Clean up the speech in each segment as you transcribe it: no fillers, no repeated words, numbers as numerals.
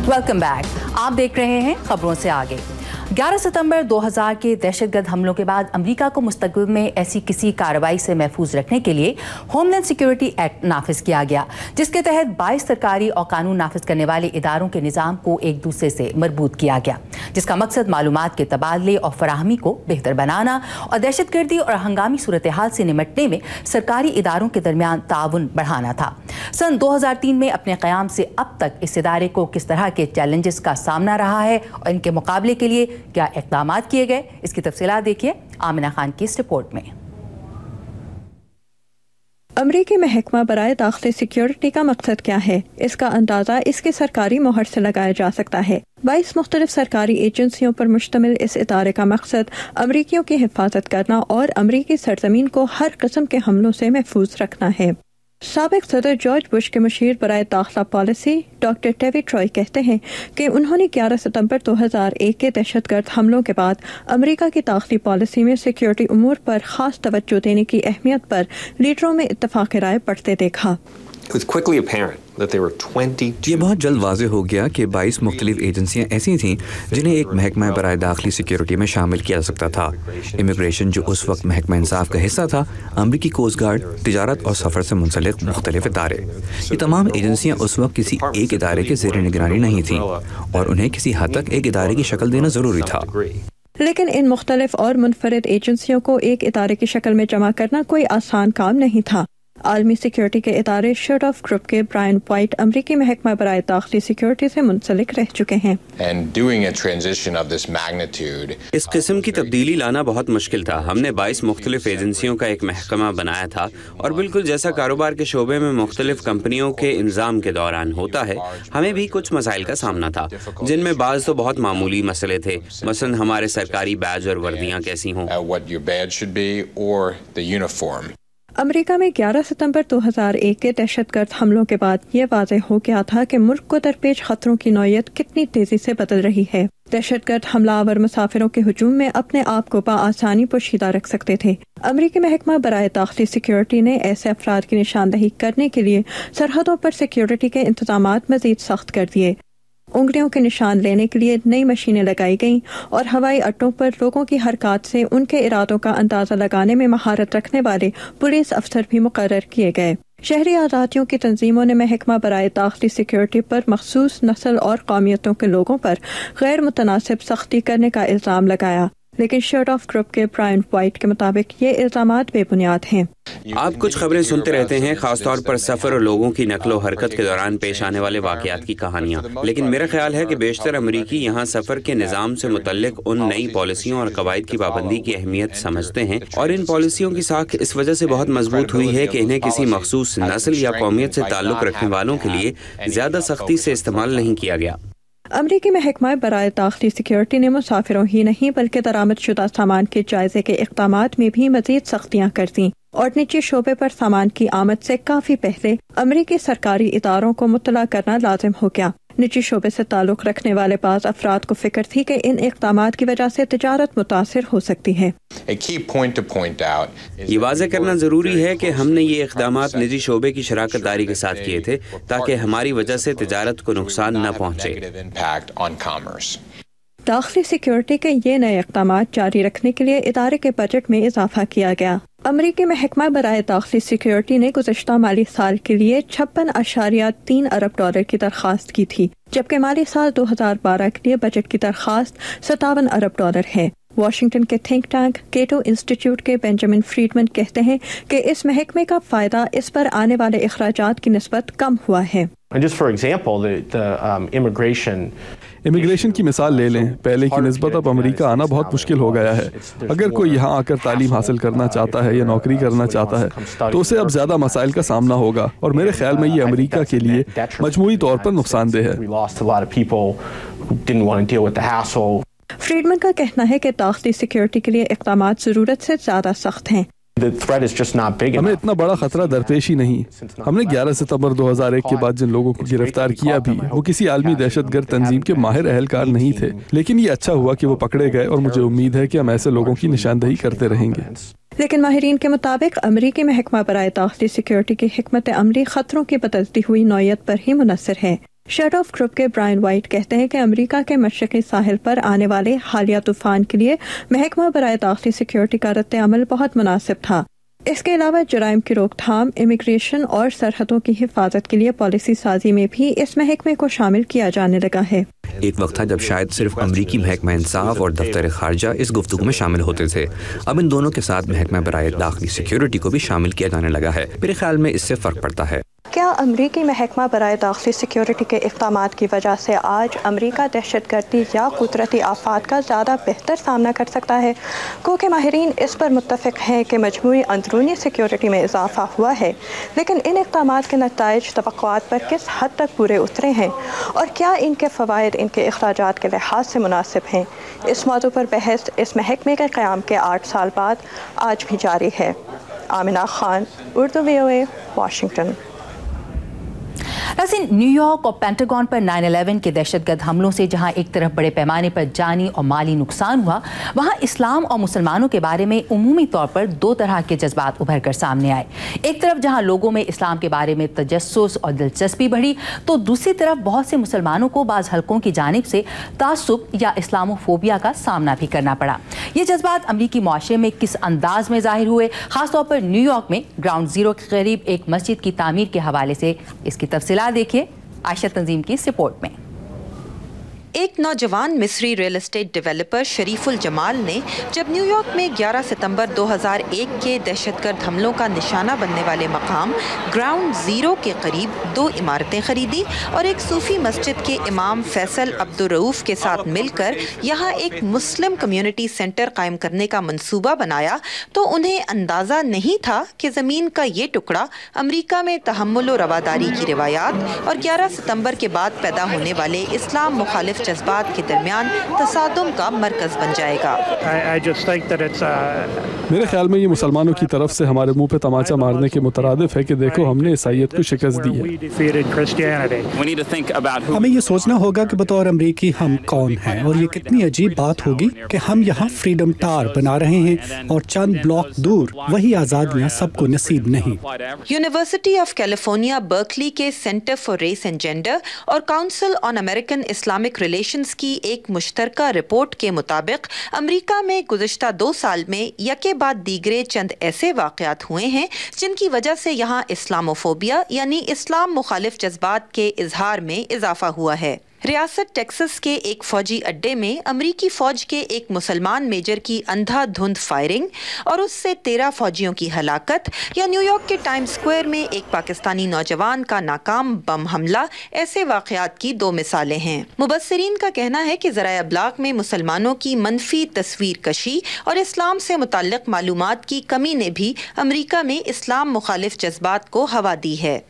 Welcome back. आप देख रहे हैं खबरों से आगे। 11 सितंबर 2000 के दहशतगर्द हमलों के बाद अमेरिका को मुस्तकबिल में ऐसी किसी कार्रवाई से महफूज रखने के लिए होमलैंड सिक्योरिटी एक्ट नाफिज किया गया, जिसके तहत 22 सरकारी और कानून नाफिज करने वाले इदारों के निज़ाम को एक दूसरे से मरबूत किया गया, जिसका मकसद मालूमात के तबादले और फराहमी को बेहतर बनाना और दहशतगर्दी और हंगामी सूरत हाल से निमटने में सरकारी इदारों के दरमियान ताउन बढ़ाना था। सन 2003 में अपने क़याम से अब तक इस इदारे को किस तरह के चैलेंजेस का सामना रहा है और इनके मुकाबले के लिए क्या इक़दामात किए गए, इसकी तफसीलात देखिए आमिना खान की इस रिपोर्ट में। अमरीकी महकमा बराए दाखिले सिक्योरिटी का मकसद क्या है, इसका अंदाज़ा इसकी सरकारी मोहर से लगाया जा सकता है। 22 मुख्तलिफ सरकारी एजेंसियों पर मुश्तमिल इस इदारे का मकसद अमरीकियों की हिफाजत करना और अमरीकी सरजमीन को हर किस्म के हमलों से महफूज रखना है। साबिक सदर जॉर्ज बुश के मुशीर बराए दाखिला पॉलिसी डॉक्टर टेवी ट्रॉय कहते हैं कि उन्होंने 11 सितंबर 2001 के दहशतगर्द हमलों के बाद अमेरिका की दाखिली पॉलिसी में सिक्योरिटी उमूर पर खास तवज्जो देने की अहमियत पर लीडरों में इत्तफाक राय बढ़ते देखा। ये बहुत जल्द वाज़ेह हो गया कि 22 मुख्तलिफ एजेंसियाँ ऐसी थीं जिन्हें एक महकमा बराए दाखिली सिक्योरिटी में शामिल किया जा सकता था। इमिग्रेशन, जो उस वक्त महकमा इंसाफ का हिस्सा था, अमरीकी कोस्ट गार्ड, तिजारत और सफ़र से मुंसलिक मुख्तलिफ इदारे। ये तमाम एजेंसियाँ उस वक्त किसी एक इदारे के ज़ेर निगरानी नहीं थीं और उन्हें किसी हद तक एक इदारे की शक्ल देना ज़रूरी था। लेकिन इन मुख्तलिफ और मुनफरिद एजेंसियों को एक इदारे की शक्ल में जमा करना कोई आसान काम नहीं था। आलमी सिक्योरिटी के इदारे शर्ट ऑफ ग्रुप के ब्रायन वाइट अमरीकी महकमा बराए दाखिली सिक्योरिटी से मुंसलिक रह चुके हैं। इस किस्म की तब्दीली लाना बहुत मुश्किल था। हमने 22 मुख्तलिफ एजेंसियों का एक महकमा बनाया था और बिल्कुल जैसा कारोबार के शोबे में मुख्तलिफ कंपनियों के इंजाम के दौरान होता है, हमें भी कुछ मसाइल का सामना था, जिनमें बाज़ तो बहुत मामूली मसले थे, मसलन हमारे सरकारी बैज और वर्दियाँ कैसी हों। अमेरिका में 11 सितंबर 2001 के दहशतगर्द हमलों के बाद ये वाज़ेह हो गया था कि मुल्क को दरपेश खतरों की नौयत कितनी तेजी से बदल रही है। दहशतगर्द हमलावर मुसाफिरों के हुजूम में अपने आप को बआसानी पोशीदा रख सकते थे। अमरीकी महकमा बराए दाखिली सिक्योरिटी ने ऐसे अफराद की निशानदही करने के लिए सरहदों पर सिक्योरिटी के इंतजामात मजीद सख्त कर दिए। उंगलियों के निशान लेने के लिए नई मशीनें लगाई गईं और हवाई अड्डों पर लोगों की हरकत से उनके इरादों का अंदाजा लगाने में महारत रखने वाले पुलिस अफसर भी मुकर्रर किए गए। शहरी आज़ादियों की तंजीमों ने महकमा बराए दाखिली सिक्योरिटी पर मखसूस नस्ल और कौमियतों के लोगों पर गैर मुतनासिब सख्ती करने का इल्ज़ाम लगाया, लेकिन शर्ट ऑफ ग्रुप के ब्रायन वाइट के मुताबिक ये इल्ज़ामात बेबुनियाद हैं। आप कुछ खबरें सुनते रहते हैं, खासतौर पर सफ़र और लोगों की नकलो हरकत के दौरान पेश आने वाले वाक़यात की कहानियाँ, लेकिन मेरा ख्याल है कि बेशतर अमरीकी यहाँ सफ़र के निज़ाम से मुतल्लिक उन नई पॉलिसियों और कवायद की पाबंदी की अहमियत समझते हैं और इन पॉलिसियों की साख इस वजह से बहुत मजबूत हुई है कि इन्हें किसी मखसूस नस्ल या कौमियत से ताल्लुक़ रखने वालों के लिए ज़्यादा सख्ती से इस्तेमाल नहीं किया गया। अमरीकी महकमा बराए दाखिली सिक्योरिटी ने मुसाफिरों ही नहीं बल्कि दरामद शुदा सामान के जायजे के इक़दामात में भी मजीद सख्तियाँ कर दी और निजी शोबे पर सामान की आमद से काफी पहले अमरीकी सरकारी इदारों को मुत्तला करना लाजिम हो गया। निजी शोबे से ताल्लुक़ रखने वाले बाज़ अफराद को फिक्र थी कि इन इक़दामात की वजह से तिजारत मुतासिर हो सकती है। ये वाज़ेह करना ज़रूरी है कि हमने ये इक़दामात निजी शोबे की शराकत दारी के साथ किए थे ताकि हमारी वजह से तिजारत को नुकसान न पहुँचे। दाखिली सिक्योरिटी के ये नए इक़दामात जारी रखने के लिए इदारे के बजट में इजाफा किया गया। अमरीकी महकमा बराए दाखिली सिक्योरिटी ने गुज़श्ता माली साल के लिए 56.3 अरब डॉलर की दरख्वास्त की थी, जबकि माली साल 2012 के लिए बजट की दरख्वास्त 57 अरब डॉलर है। वाशिंगटन के थिंक टैंक केटो इंस्टीट्यूट के बेंजामिन फ्रीडमैन कहते हैं कि इस महकमे का फायदा इस पर आने वाले अखराजात की निस्बत कम हुआ है। इमिग्रेशन की मिसाल ले लें, पहले की निस्बत अब अमेरिका आना बहुत मुश्किल हो गया है। अगर कोई यहाँ आकर तालीम हासिल करना चाहता है या नौकरी करना चाहता है तो उसे अब ज़्यादा मसाइल का सामना होगा और मेरे ख्याल में ये अमेरिका के लिए मजमूई तौर पर नुकसानदेह है। फ्रीडमैन का कहना है कि दाखिली सिक्योरिटी के लिए इक़दामात ज़रूरत से ज़्यादा सख्त हैं। हमें इतना बड़ा खतरा दरपेश ही नहीं। हमने 11 सितंबर 2001 के बाद जिन लोगों को गिरफ्तार किया भी वो किसी आलमी दहशतगर्द तंजीम के माहिर अहलकार नहीं थे, लेकिन ये अच्छा हुआ कि वो पकड़े गए और मुझे उम्मीद है कि हम ऐसे लोगों की निशानदही करते रहेंगे। लेकिन माहिरीन के मुताबिक अमरीकी महकमा बराए दाखिली सिक्योरिटी की हिकमत अमली खतरों की बदलती हुई नौयत पर ही मुनहसर है। शेड ऑफ ग्रुप के ब्रायन वाइट कहते हैं कि अमेरिका के मशरक़ी साहिल पर आने वाले हालिया तूफान के लिए महकमा बराए दाखिली सिक्योरिटी का रद्द अमल बहुत मुनासिब था। इसके अलावा जराइम की रोकथाम, इमिग्रेशन और सरहदों की हिफाजत के लिए पॉलिसी साजी में भी इस महकमे को शामिल किया जाने लगा है। एक वक्त था जब शायद सिर्फ अमरीकी महकमा इंसाफ और दफ्तर खारजा इस गुफ्तगू में शामिल होते थे। अब इन दोनों के साथ महकमा बराए दाखिली सिक्योरिटी को भी शामिल किया जाने लगा है। मेरे ख्याल में इससे फ़र्क पड़ता है। क्या अमरीकी महकमा बराए दाखिली सिक्योरिटी के इक़दामात की वजह से आज अमरीका दहशतगर्दी या कुदरती आफात का ज़्यादा बेहतर सामना कर सकता है? क्योंकि माहिरीन इस पर मुत्तफ़िक़ हैं कि मजमूई अंदरूनी सिक्योरिटी में इजाफ़ा हुआ है, लेकिन इन इक़दामात के नताइज तवक्कुआत पर किस हद तक पूरे उतरे हैं और क्या इनके फ़वाइद इनके अखराजात के लिहाज से मुनासिब हैं? इस मौजू पर बहस इस महकमे के क़याम के 8 साल बाद आज भी जारी है। Amina Khan, Urdu VOA, Washington. नाज़रीन, न्यूयॉर्क और पेंटागन पर 9/11 के दहशतगर्द हमलों से जहां एक तरफ बड़े पैमाने पर जानी और माली नुकसान हुआ, वहां इस्लाम और मुसलमानों के बारे में उमूमी तौर पर दो तरह के जज्बात उभर कर सामने आए। एक तरफ जहां लोगों में इस्लाम के बारे में तजस्सुस और दिलचस्पी बढ़ी, तो दूसरी तरफ बहुत से मुसलमानों को बाज़ हलकों की जानिब से तासुब या इस्लामोफोबिया का सामना भी करना पड़ा। ये जज्बात अमरीकी मुआशरे में किस अंदाज में ज़ाहिर हुए, खासतौर पर न्यूयॉर्क में ग्राउंड ज़ीरो के करीब एक मस्जिद की तामीर के हवाले से, इसकी तफसीलात देखिए आयशा तंजीम की इस रिपोर्ट में। एक नौजवान मिस्री real estate developer Shariful Jamal ने जब न्यूयॉर्क में 11 सितंबर 2001 के दहशतगर्द हमलों का निशाना बनने वाले मकाम ग्राउंड ज़ीरो के करीब 2 इमारतें खरीदी और एक सूफी मस्जिद के इमाम फैसल अब्दुल रऊफ के साथ मिलकर यहाँ एक मुस्लिम कम्युनिटी सेंटर कायम करने का मंसूबा बनाया, तो उन्हें अंदाज़ा नहीं था कि ज़मीन का ये टुकड़ा अमरीका में तहम्मुल और रवादारी की रिवायात और 11 सितंबर के बाद पैदा होने वाले इस्लाम मुखालिफ जज्बात के दरमियान तसादुम का मरकज बन जाएगा। मेरे ख्याल में ये मुसलमानों की तरफ से हमारे मुंह पे तमाचा मारने के मुतरादिफ है कि देखो हमने ईसाईयत को शिकस्त दी है। हमें ये सोचना होगा कि बतौर अमरीकी हम कौन हैं, और ये कितनी अजीब बात होगी कि हम यहाँ फ्रीडम टावर बना रहे हैं और चंद ब्लॉक दूर वही आज़ादियाँ सबको नसीब नहीं। यूनिवर्सिटी ऑफ कैलिफोर्निया बर्कली के center for race and gender और council on American Islamic relations की एक मुश्तरका रिपोर्ट के मुताबिक अमेरिका में गुज़िश्ता 2 साल में यके बाद दीगरे चंद ऐसे वाक़यात हुए हैं जिनकी वजह से यहाँ इस्लामोफोबिया यानी इस्लाम मुखालिफ जज्बात के इजहार में इजाफा हुआ है। रियासत टेक्सास के एक फौजी अड्डे में अमरीकी फौज के एक मुसलमान मेजर की अंधाधुंध फायरिंग और उससे 13 फौजियों की हलाकत, या न्यूयॉर्क के टाइम्स स्क्वायर में एक पाकिस्तानी नौजवान का नाकाम बम हमला ऐसे वाक़यात की 2 मिसालें हैं। मुबस्सिरीन का कहना है कि ज़राए अब्लाग में मुसलमानों की मनफी तस्वीर कशी और इस्लाम से मुताल्लिक़ मालूमात की कमी ने भी अमरीका में इस्लाम मुखालिफ जज्बात को हवा दी है।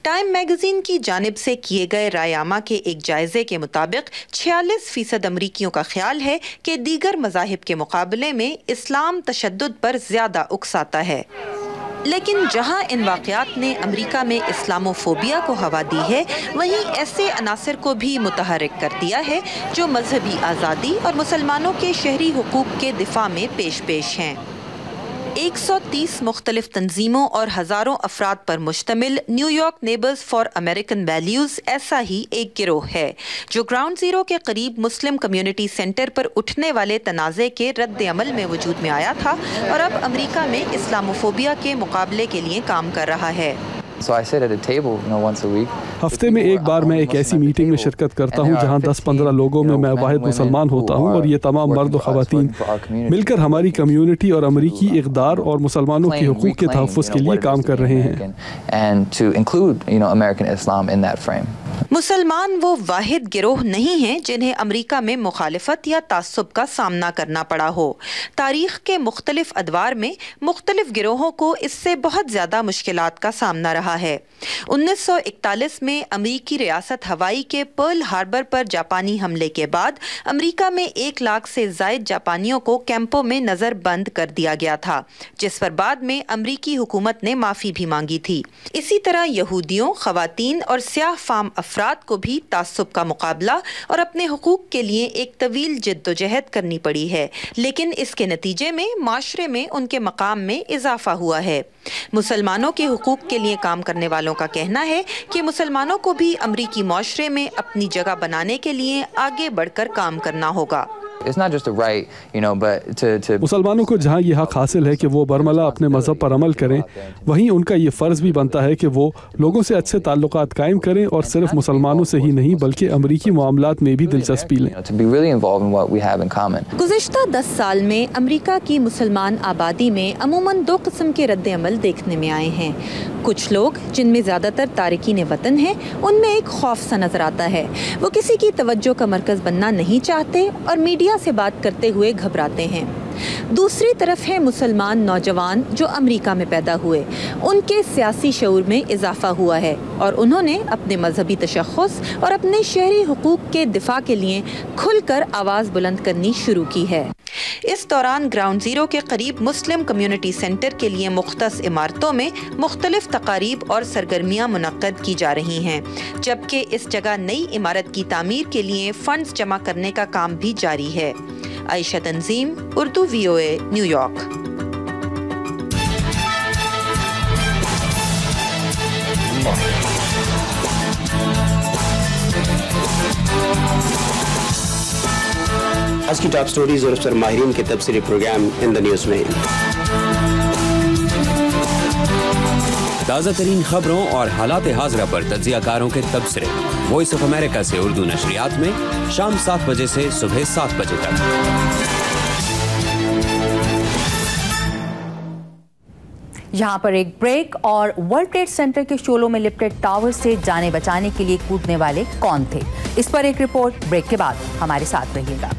टाइम मैगजीन की जानिब से किए गए रायामा के एक जायजे के मुताबिक 46% अमरीकियों का ख्याल है कि दीगर मज़ाहिब के मुकाबले में इस्लाम तशद्दुद पर ज़्यादा उकसाता है। लेकिन जहां इन वाक़यात ने अमरीका में इस्लामोफोबिया को हवा दी है, वहीं ऐसे अनासर को भी मुतहर्रिक कर दिया है जो मजहबी आज़ादी और मुसलमानों के शहरी हुकूक के दिफा में पेश हैं। 130 मुख्तलिफ तंजीमों और हज़ारों अफराद पर मुश्तमिल New York neighbours for American values ऐसा ही एक गिरोह है जो ग्राउंड ज़ीरो के करीब मुस्लिम कम्युनिटी सेंटर पर उठने वाले तनाज़े के रद्द अमल में वजूद में आया था और अब अमरीका में इस्लामोफोबिया के मुकाबले के लिए काम कर रहा है। हफ्ते में एक बार मैं एक ऐसी मीटिंग में शिरकत करता हूँ जहाँ 10-15 लोगों में मैं वाहिद मुसलमान होता हूँ, और ये तमाम मर्द और ख़वातीन मिलकर हमारी कम्युनिटी और अमरीकी इक़दार और मुसलमानों के हुकूक के तहफ़्फ़ुज़ के लिए काम कर रहे हैं। मुसलमान वो वाहिद गिरोह नहीं हैं जिन्हें अमरीका में मुखालिफत या तासुब का सामना करना पड़ा हो। तारीख के मुख्तलिफ अदवार में मुख्तलिफ गिरोहों को इससे बहुत ज़्यादा मुश्किलात का सामना रहा है। 1941 में अमरीकी रियासत हवाई के पर्ल हार्बर पर जापानी हमले के बाद अमरीका में 1 लाख से ज़ायद जापानियों को कैंपों में नज़र बंद कर दिया गया था, जिस पर बाद में अमरीकी हुकूमत ने माफ़ी भी मांगी थी। इसी तरह यहूदियों, ख़वातीन और स्याह फाम अफराद افراد کو بھی تعصب کا مقابلہ اور اپنے حقوق کے لیے ایک طویل جدوجہد کرنی پڑی ہے، لیکن اس کے نتیجے میں معاشرے میں ان کے مقام میں اضافہ ہوا ہے۔ مسلمانوں کے حقوق کے لیے کام کرنے والوں کا کہنا ہے کہ مسلمانوں کو بھی امریکی معاشرے میں اپنی جگہ بنانے کے لیے آگے بڑھ کر کام کرنا ہوگا۔ مسلمانوں کو جہاں یہ حق حاصل ہے کہ وہ برملا اپنے مذہب پر عمل کریں، وہیں ان کا یہ فرض بھی بنتا ہے کہ وہ لوگوں سے اچھے تعلقات قائم کریں اور صرف مسلمانوں سے ہی نہیں بلکہ امریکی معاملات میں بھی دلچسپی لیں۔ گزشتہ 10 سال میں امریکہ کی مسلمان آبادی میں عموماً 2 قسم کے رد عمل دیکھنے میں آئے ہیں۔ کچھ لوگ جن میں زیادہ تر تارکین وطن ہیں، ان میں ایک خوف سا نظر آتا ہے، وہ کسی کی توجہ کا مرکز بننا نہیں چاہتے اور میڈیا سے بات کرتے ہوئے گھبراتے ہیں۔ دوسری طرف ہے مسلمان نوجوان جو امریکہ میں پیدا ہوئے، ان کے سیاسی شعور میں اضافہ ہوا ہے اور انہوں نے اپنے مذہبی تشخص اور اپنے شہری حقوق کے دفاع کے لیے کھل کر آواز بلند کرنی شروع کی ہے۔ اس دوران گراؤنڈ زیرو کے قریب مسلم کمیونٹی سینٹر کے لیے مختص عمارتوں میں مختلف تقاریب اور سرگرمیاں منعقد کی جا رہی ہیں، جبکہ اس جگہ نئی عمارت کی تعمیر کے لیے فنڈز جمع کرنے کا کام بھی جاری ہے۔ عائشہ تنظیم، اردو VOA، نیو یارک۔ آج کی ٹاپ سٹوریز اور افسر ماہرین کے تبصرے پروگرام ان دا نیوز میں تازہ ترین خبروں اور حالات حاضرہ پر تجزیہ کاروں کے تبصرے وائس آف امریکہ سے اردو نشریات میں شام 7 بجے سے صبح 7 بجے تک۔ یہاں پر ایک بریک، اور ورلڈ ٹریڈ سینٹر کے شعلوں میں لپٹے ٹاور سے جانیں بچانے کے لیے کودنے والے کون تھے، اس پر ایک رپورٹ۔ بریک کے بعد ہمارے ساتھ رہیے گا۔